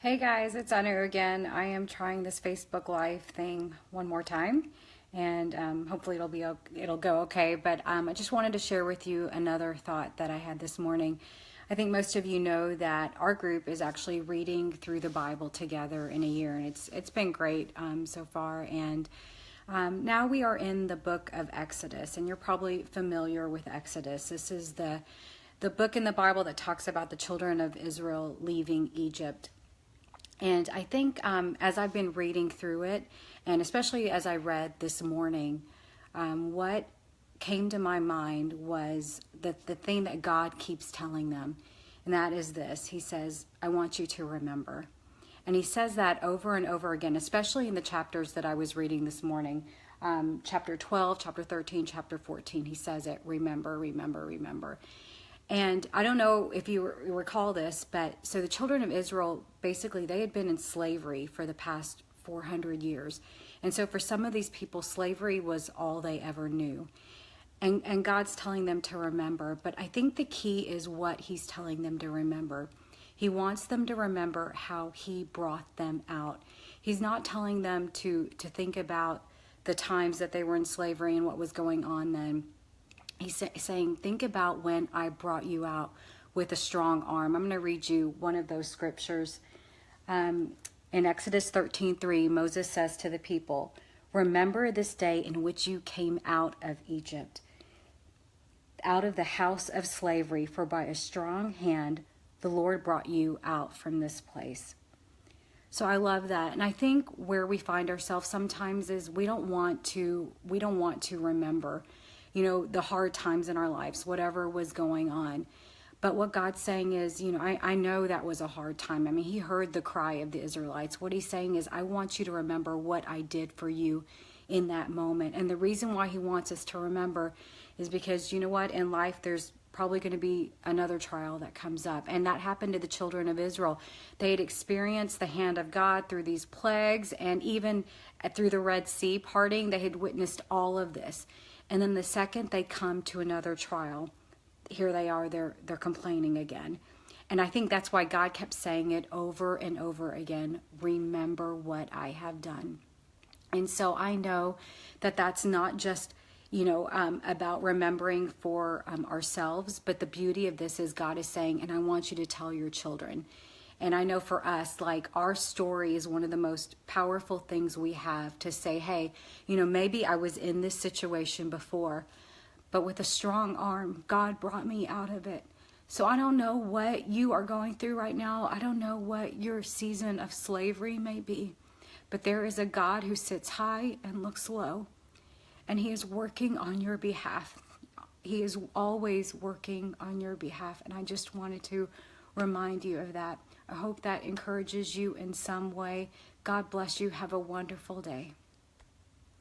Hey guys, it's Anu again. I am trying this Facebook Live thing one more time, and hopefully it'll go okay. But I just wanted to share with you another thought that I had this morning. I think most of you know that our group is actually reading through the Bible together in a year, and it's been great so far. And now we are in the book of Exodus, and you're probably familiar with Exodus. This is the book in the Bible that talks about the children of Israel leaving Egypt. And I think as I've been reading through it, and especially as I read this morning, what came to my mind was the thing that God keeps telling them. And that is this. He says, I want you to remember. And he says that over and over again, especially in the chapters that I was reading this morning. Chapter 12, chapter 13, chapter 14, he says it, remember, remember, remember. And I don't know if you recall this, but so the children of Israel, basically, they had been in slavery for the past 400 years. And so for some of these people, slavery was all they ever knew. And God's telling them to remember. But I think the key is what he's telling them to remember. He wants them to remember how he brought them out. He's not telling them to think about the times that they were in slavery and what was going on then. He's saying, think about when I brought you out with a strong arm. I'm going to read you one of those scriptures. In Exodus 13:3, Moses says to the people, remember this day in which you came out of Egypt, out of the house of slavery, for by a strong hand the Lord brought you out from this place. So I love that. And I think where we find ourselves sometimes is we don't want to remember, the hard times in our lives, whatever was going on. But what God's saying is, I know that was a hard time. I mean, he heard the cry of the Israelites. What he's saying is, I want you to remember what I did for you in that moment. And the reason why he wants us to remember is because, you know what, in life there's probably going to be another trial that comes up. And that happened to the children of Israel. They had experienced the hand of God through these plagues, and even through the Red Sea parting, they had witnessed all of this. And then the second they come to another trial, here they are, they're complaining again. And I think that's why God kept saying it over and over again, remember what I have done. And so I know that that's not just, about remembering for ourselves, but the beauty of this is God is saying, and I want you to tell your children. And I know for us, like, our story is one of the most powerful things we have to say, hey, maybe I was in this situation before, but with a strong arm, God brought me out of it. So I don't know what you are going through right now. I don't know what your season of slavery may be, but there is a God who sits high and looks low, and he is working on your behalf. He is always working on your behalf, and I just wanted to remind you of that. I hope that encourages you in some way. God bless you. Have a wonderful day.